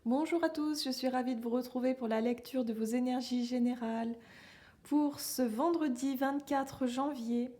Bonjour à tous, je suis ravie de vous retrouver pour la lecture de vos énergies générales pour ce vendredi 24 janvier.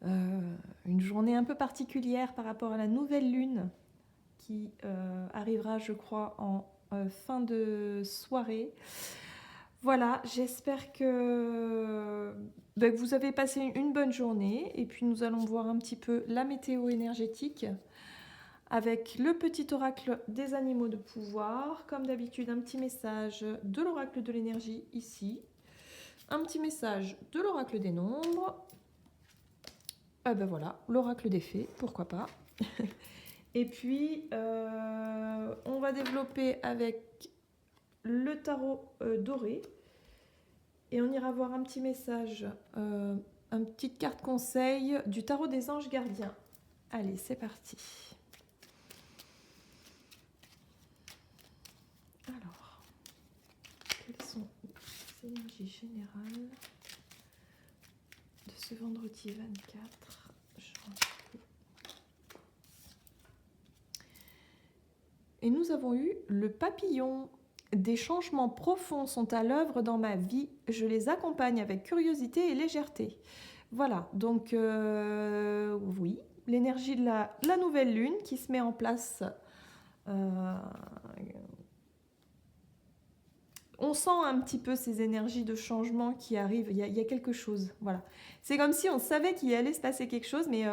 Une journée un peu particulière par rapport à la nouvelle lune qui arrivera, je crois, en fin de soirée. Voilà, j'espère que vous avez passé une bonne journée et puis nous allons voir un petit peu la météo énergétique avec le petit oracle des animaux de pouvoir. Comme d'habitude, un petit message de l'oracle de l'énergie ici. Un petit message de l'oracle des nombres. Voilà, l'oracle des fées, pourquoi pas. Et puis, on va développer avec le tarot doré. Et on ira voir un petit message, une petite carte conseil du tarot des anges gardiens. Allez, c'est parti. Alors, quelles sont les énergies générales de ce vendredi 24 janvier? Et nous avons eu le papillon. Des changements profonds sont à l'œuvre dans ma vie. Je les accompagne avec curiosité et légèreté. Voilà, donc oui, l'énergie de la nouvelle lune qui se met en place. On sent un petit peu ces énergies de changement qui arrivent. Il y a quelque chose. Voilà. C'est comme si on savait qu'il allait se passer quelque chose, mais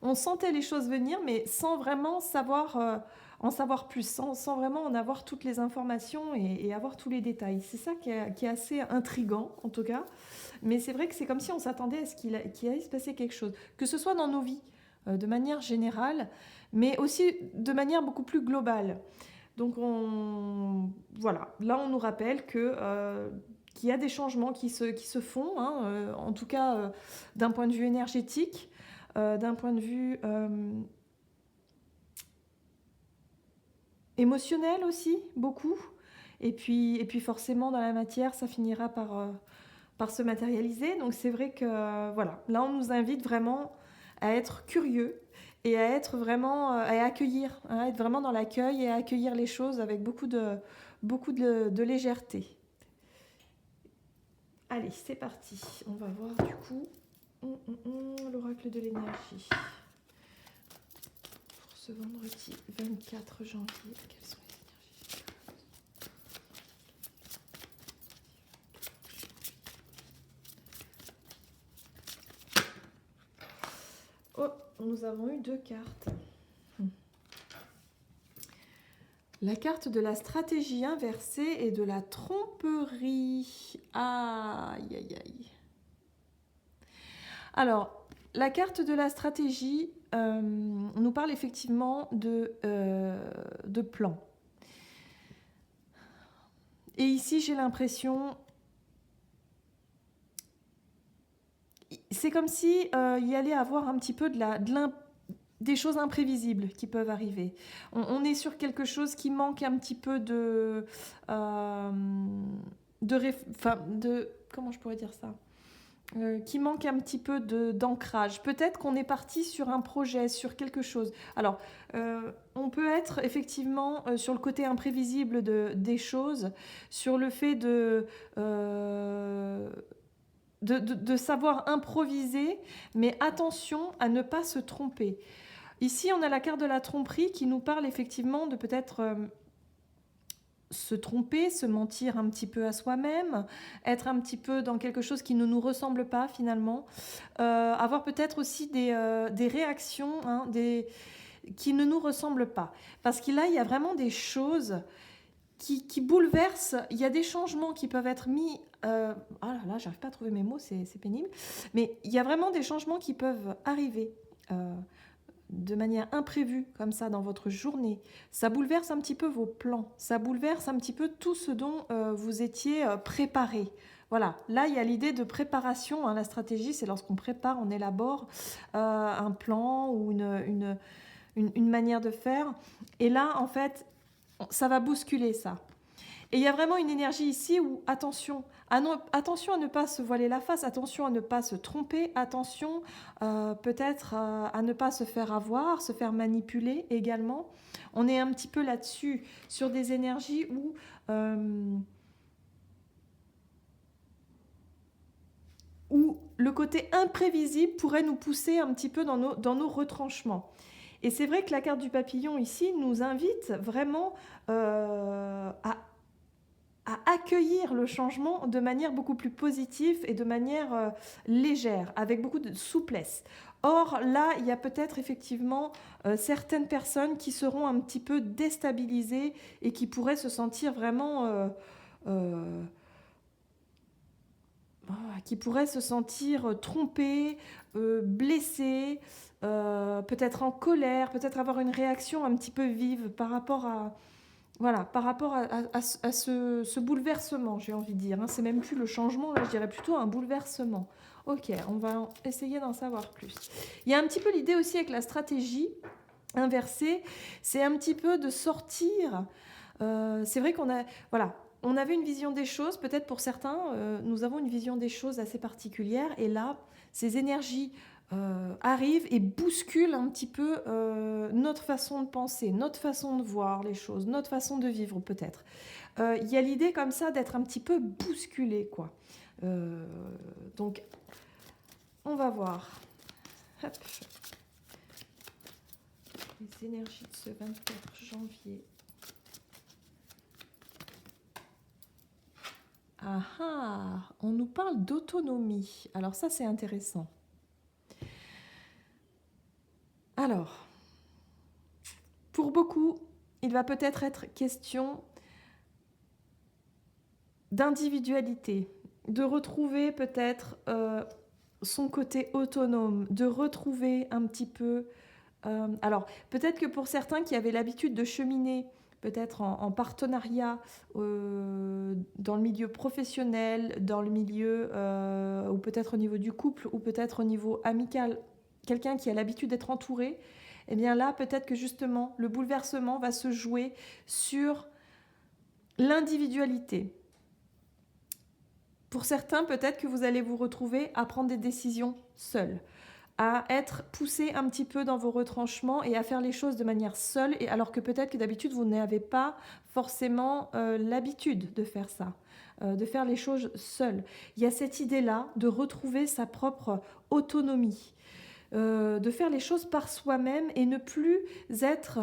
on sentait les choses venir, mais sans vraiment savoir en savoir plus, sans vraiment en avoir toutes les informations et avoir tous les détails. C'est ça qui est assez intriguant, en tout cas. Mais c'est vrai que c'est comme si on s'attendait à ce qu'il allait se passer quelque chose. Que ce soit dans nos vies, de manière générale, mais aussi de manière beaucoup plus globale. Donc voilà, là on nous rappelle qu'il y a des changements qui se font, hein, en tout cas d'un point de vue énergétique, d'un point de vue émotionnel aussi, beaucoup. Et puis forcément dans la matière, ça finira par se matérialiser. Donc c'est vrai que voilà, là on nous invite vraiment à être curieux et à être vraiment à accueillir, hein, à être vraiment dans l'accueil et à accueillir les choses avec beaucoup de légèreté. Allez, c'est parti. On va voir du coup l'oracle de l'énergie pour ce vendredi 24 janvier. Quelles sont les énergies? Oh, nous avons eu 2 cartes. La carte de la stratégie inversée et de la tromperie. Aïe, aïe, aïe. Alors, la carte de la stratégie nous parle effectivement de plan. Et ici, j'ai l'impression... C'est comme si il y allait avoir un petit peu des choses imprévisibles qui peuvent arriver. On est sur quelque chose qui manque un petit peu comment je pourrais dire ça, qui manque un petit peu d'ancrage. Peut-être qu'on est parti sur un projet, sur quelque chose. Alors, on peut être effectivement sur le côté imprévisible des choses, sur le fait de savoir improviser, mais attention à ne pas se tromper. Ici, on a la carte de la tromperie qui nous parle effectivement de peut-être se tromper, se mentir un petit peu à soi-même, être un petit peu dans quelque chose qui ne nous ressemble pas finalement, avoir peut-être aussi des réactions qui ne nous ressemblent pas. Parce qu'il il y a vraiment des choses qui bouleversent, il y a des changements qui peuvent être mis... oh là là, j'arrive pas à trouver mes mots, c'est pénible. Mais il y a vraiment des changements qui peuvent arriver de manière imprévue, comme ça, dans votre journée. Ça bouleverse un petit peu vos plans, ça bouleverse un petit peu tout ce dont vous étiez préparé. Voilà, là, il y a l'idée de préparation. Hein. La stratégie, c'est lorsqu'on prépare, on élabore un plan ou une manière de faire. Et là, en fait, ça va bousculer ça. Et il y a vraiment une énergie ici où, attention, attention à ne pas se voiler la face, attention à ne pas se tromper, attention peut-être à ne pas se faire avoir, se faire manipuler également. On est un petit peu là-dessus, sur des énergies où le côté imprévisible pourrait nous pousser un petit peu dans nos retranchements. Et c'est vrai que la carte du papillon ici nous invite vraiment à accueillir le changement de manière beaucoup plus positive et de manière légère, avec beaucoup de souplesse. Or, là, il y a peut-être effectivement certaines personnes qui seront un petit peu déstabilisées et qui pourraient se sentir vraiment... qui pourraient se sentir trompées, blessées, peut-être en colère, peut-être avoir une réaction un petit peu vive par rapport à... Voilà, par rapport à ce bouleversement, j'ai envie de dire. Hein. C'est même plus le changement, là, je dirais plutôt un bouleversement. Ok, on va essayer d'en savoir plus. Il y a un petit peu l'idée aussi avec la stratégie inversée, c'est un petit peu de sortir. C'est vrai qu'on a... Voilà, on avait une vision des choses, peut-être pour certains, nous avons une vision des choses assez particulière, et là, ces énergies arrivent et bousculent un petit peu notre façon de penser, notre façon de voir les choses, notre façon de vivre peut-être. Il y a l'idée comme ça d'être un petit peu bousculé, quoi. Donc, on va voir. Hop. Les énergies de ce 24 janvier. Ah ah, on nous parle d'autonomie. Alors ça, c'est intéressant. Alors, pour beaucoup, il va peut-être être question d'individualité, de retrouver peut-être son côté autonome, de retrouver un petit peu... alors, peut-être que pour certains qui avaient l'habitude de cheminer peut-être en partenariat dans le milieu professionnel, dans le milieu, ou peut-être au niveau du couple, ou peut-être au niveau amical, quelqu'un qui a l'habitude d'être entouré, eh bien là, peut-être que justement, le bouleversement va se jouer sur l'individualité. Pour certains, peut-être que vous allez vous retrouver à prendre des décisions seuls, à être poussé un petit peu dans vos retranchements et à faire les choses de manière seule, et alors que peut-être que d'habitude, vous n'avez pas forcément l'habitude de faire ça, de faire les choses seul. Il y a cette idée-là de retrouver sa propre autonomie, de faire les choses par soi-même et ne plus être,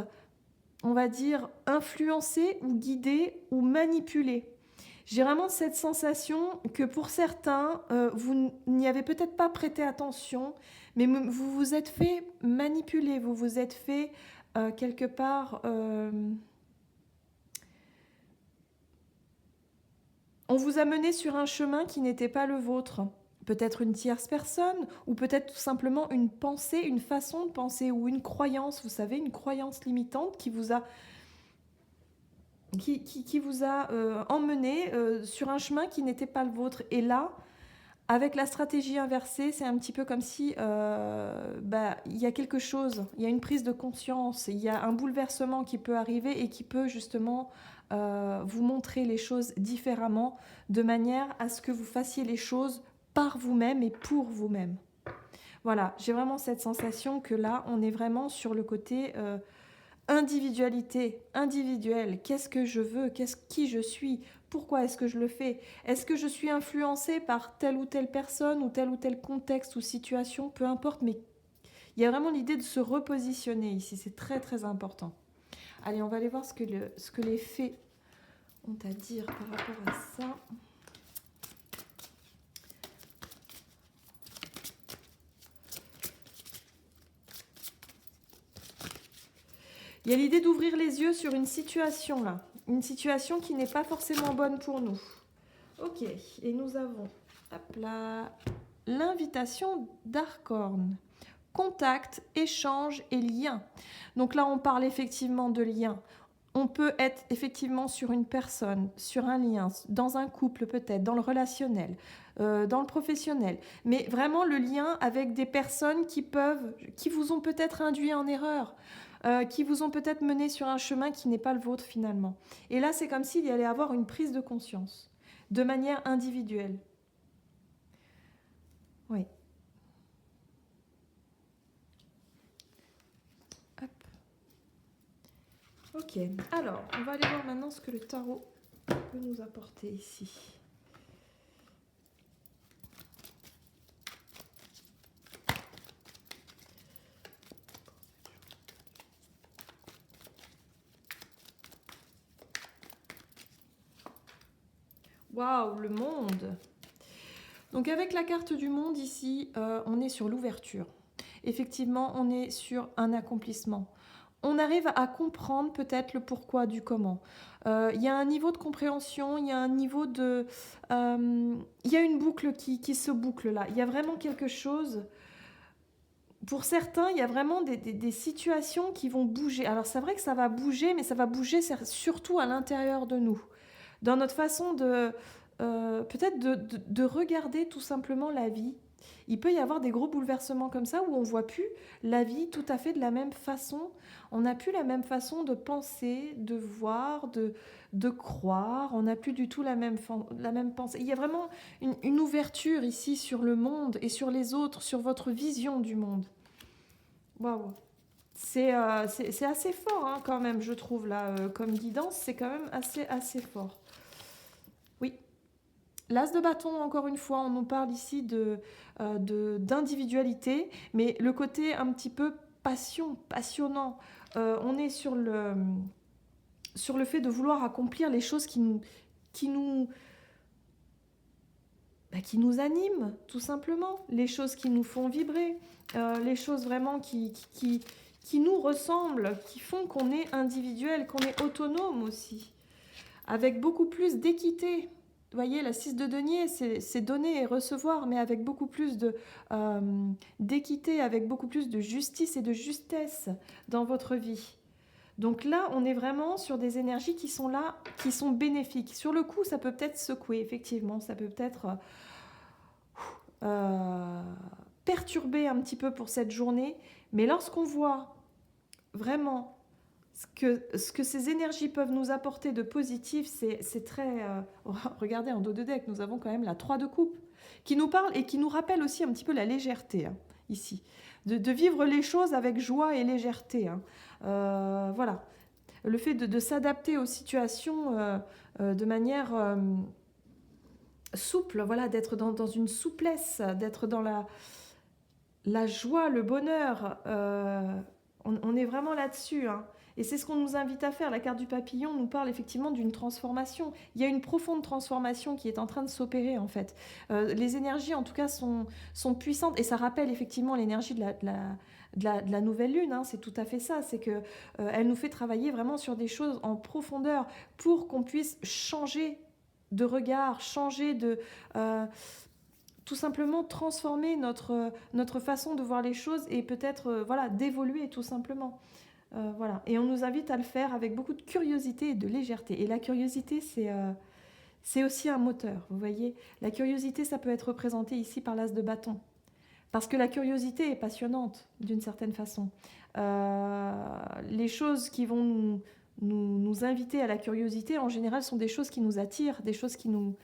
on va dire, influencé ou guidé ou manipulé. J'ai vraiment cette sensation que pour certains, vous n'y avez peut-être pas prêté attention, mais vous vous êtes fait manipuler, vous vous êtes fait quelque part... on vous a mené sur un chemin qui n'était pas le vôtre. Peut-être une tierce personne, ou peut-être tout simplement une pensée, une façon de penser, ou une croyance, vous savez, une croyance limitante qui vous a... qui vous a emmené sur un chemin qui n'était pas le vôtre. Et là, avec la stratégie inversée, c'est un petit peu comme si il y a quelque chose, il y a une prise de conscience, il y a un bouleversement qui peut arriver et qui peut justement vous montrer les choses différemment, de manière à ce que vous fassiez les choses par vous-même et pour vous-même. Voilà, j'ai vraiment cette sensation que là, on est vraiment sur le côté... individualité, individuelle, qu'est-ce que je veux, qui je suis, pourquoi est-ce que je le fais, est-ce que je suis influencée par telle ou telle personne ou tel contexte ou situation, peu importe, mais il y a vraiment l'idée de se repositionner ici, c'est très très important. Allez, on va aller voir ce que les fées ont à dire par rapport à ça. Il y a l'idée d'ouvrir les yeux sur une situation là, une situation qui n'est pas forcément bonne pour nous. Ok, et nous avons l'invitation d'Arcorne. Contact, échange et lien. Donc là, on parle effectivement de lien. On peut être effectivement sur une personne, sur un lien, dans un couple peut-être, dans le relationnel, dans le professionnel. Mais vraiment le lien avec des personnes qui vous ont peut-être induit en erreur. qui vous ont peut-être mené sur un chemin qui n'est pas le vôtre finalement. Et là, c'est comme s'il y allait avoir une prise de conscience, de manière individuelle. Oui. Hop. Ok, alors, on va aller voir maintenant ce que le tarot peut nous apporter ici. Waouh, le monde! Donc avec la carte du monde ici, on est sur l'ouverture. Effectivement, on est sur un accomplissement. On arrive à comprendre peut-être le pourquoi du comment. Il y a un niveau de compréhension, il y a un niveau de... il y a une boucle qui se boucle là. Il y a vraiment quelque chose... Pour certains, il y a vraiment des situations qui vont bouger. Alors c'est vrai que ça va bouger, mais ça va bouger surtout à l'intérieur de nous. Dans notre façon de... peut-être de regarder tout simplement la vie. Il peut y avoir des gros bouleversements comme ça où on ne voit plus la vie tout à fait de la même façon. On n'a plus la même façon de penser, de voir, de croire. On n'a plus du tout la même pensée. Il y a vraiment une ouverture ici sur le monde et sur les autres, sur votre vision du monde. Waouh! C'est assez fort hein, quand même, je trouve, là, comme guidance. C'est quand même assez fort. Oui. L'as de bâton, encore une fois, on nous parle ici d'individualité, mais le côté un petit peu passionnant. On est sur le fait de vouloir accomplir les choses qui nous animent, tout simplement. Les choses qui nous font vibrer, les choses vraiment qui nous ressemblent, qui font qu'on est individuel, qu'on est autonome aussi, avec beaucoup plus d'équité. Vous voyez, la 6 de denier, c'est donner et recevoir, mais avec beaucoup plus d'équité, avec beaucoup plus de justice et de justesse dans votre vie. Donc là, on est vraiment sur des énergies qui sont là, qui sont bénéfiques. Sur le coup, ça peut peut-être secouer, effectivement, ça peut peut-être perturber un petit peu pour cette journée, mais lorsqu'on voit vraiment ce que ces énergies peuvent nous apporter de positif, c'est très... regardez, en dos de deck, nous avons quand même la 3 de coupe, qui nous parle et qui nous rappelle aussi un petit peu la légèreté, hein, ici. De vivre les choses avec joie et légèreté. Hein. Voilà. Le fait de s'adapter aux situations de manière souple, voilà, d'être dans une souplesse, d'être dans la joie, le bonheur. On est vraiment là-dessus, hein. Et c'est ce qu'on nous invite à faire. La carte du papillon nous parle effectivement d'une transformation. Il y a une profonde transformation qui est en train de s'opérer en fait. Les énergies en tout cas sont puissantes et ça rappelle effectivement l'énergie de la nouvelle lune. Hein. C'est tout à fait ça. C'est que elle nous fait travailler vraiment sur des choses en profondeur pour qu'on puisse changer de regard, changer de... tout simplement transformer notre façon de voir les choses et peut-être voilà, d'évoluer tout simplement. Voilà. Et on nous invite à le faire avec beaucoup de curiosité et de légèreté. Et la curiosité, c'est aussi un moteur, vous voyez. La curiosité, ça peut être représenté ici par l'as de bâton. Parce que la curiosité est passionnante, d'une certaine façon. Les choses qui vont nous inviter à la curiosité, en général, sont des choses qui nous attirent, des choses qui nous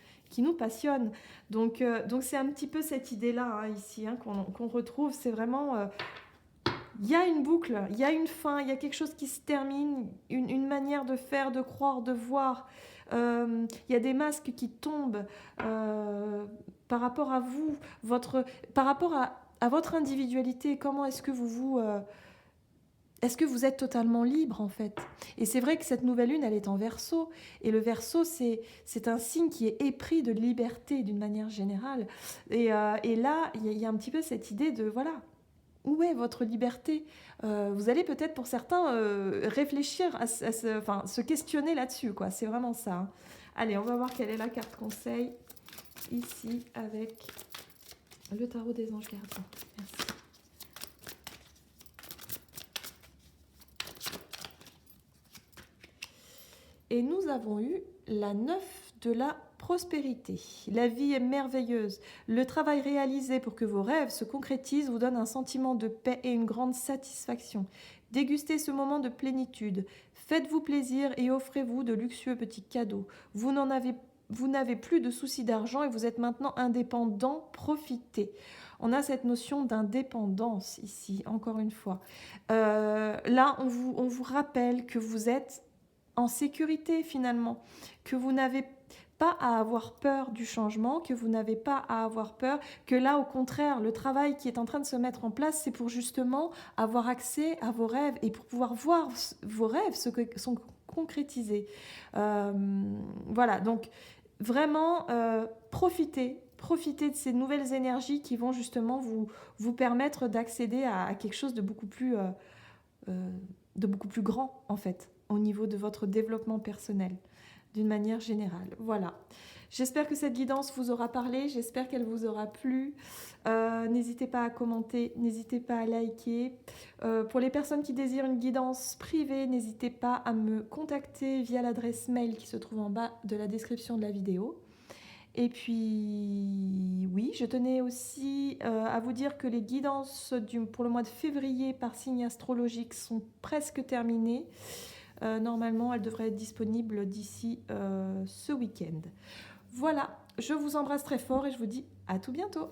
passionnent. Donc c'est un petit peu cette idée-là, hein, ici, hein, qu'on retrouve. C'est vraiment... il y a une boucle, il y a une fin, il y a quelque chose qui se termine, une manière de faire, de croire, de voir. Il y a des masques qui tombent par rapport à vous, par rapport à votre individualité. Comment est-ce que est-ce que vous êtes totalement libre en fait? Et c'est vrai que cette nouvelle lune, elle est en Verseau. Et le Verseau, c'est un signe qui est épris de liberté d'une manière génère. Et là, il y a un petit peu cette idée de, voilà, où est votre liberté? Vous allez peut-être pour certains réfléchir, se questionner là-dessus, quoi. C'est vraiment ça. Hein. Allez, on va voir quelle est la carte conseil ici avec le tarot des anges gardiens. Merci. Et nous avons eu la 9 de la prospérité. La vie est merveilleuse. Le travail réalisé pour que vos rêves se concrétisent vous donne un sentiment de paix et une grande satisfaction. Dégustez ce moment de plénitude. Faites-vous plaisir et offrez-vous de luxueux petits cadeaux. Vous n'avez plus de soucis d'argent et vous êtes maintenant indépendant. Profitez. On a cette notion d'indépendance ici, encore une fois. Là, on vous rappelle que vous êtes en sécurité finalement, que vous n'avez pas à avoir peur du changement, que vous n'avez pas à avoir peur, que là au contraire, le travail qui est en train de se mettre en place, c'est pour justement avoir accès à vos rêves et pour pouvoir voir vos rêves sont concrétisés. Voilà, donc vraiment profitez de ces nouvelles énergies qui vont justement vous permettre d'accéder à quelque chose de beaucoup plus grand en fait, au niveau de votre développement personnel, d'une manière générale. Voilà. J'espère que cette guidance vous aura parlé, j'espère qu'elle vous aura plu. N'hésitez pas à commenter, n'hésitez pas à liker. Pour les personnes qui désirent une guidance privée, n'hésitez pas à me contacter via l'adresse mail qui se trouve en bas de la description de la vidéo. Et puis, oui, je tenais aussi à vous dire que les guidances pour le mois de février par signe astrologique sont presque terminées. Normalement, elles devraient être disponibles d'ici ce week-end. Voilà, je vous embrasse très fort et je vous dis à tout bientôt.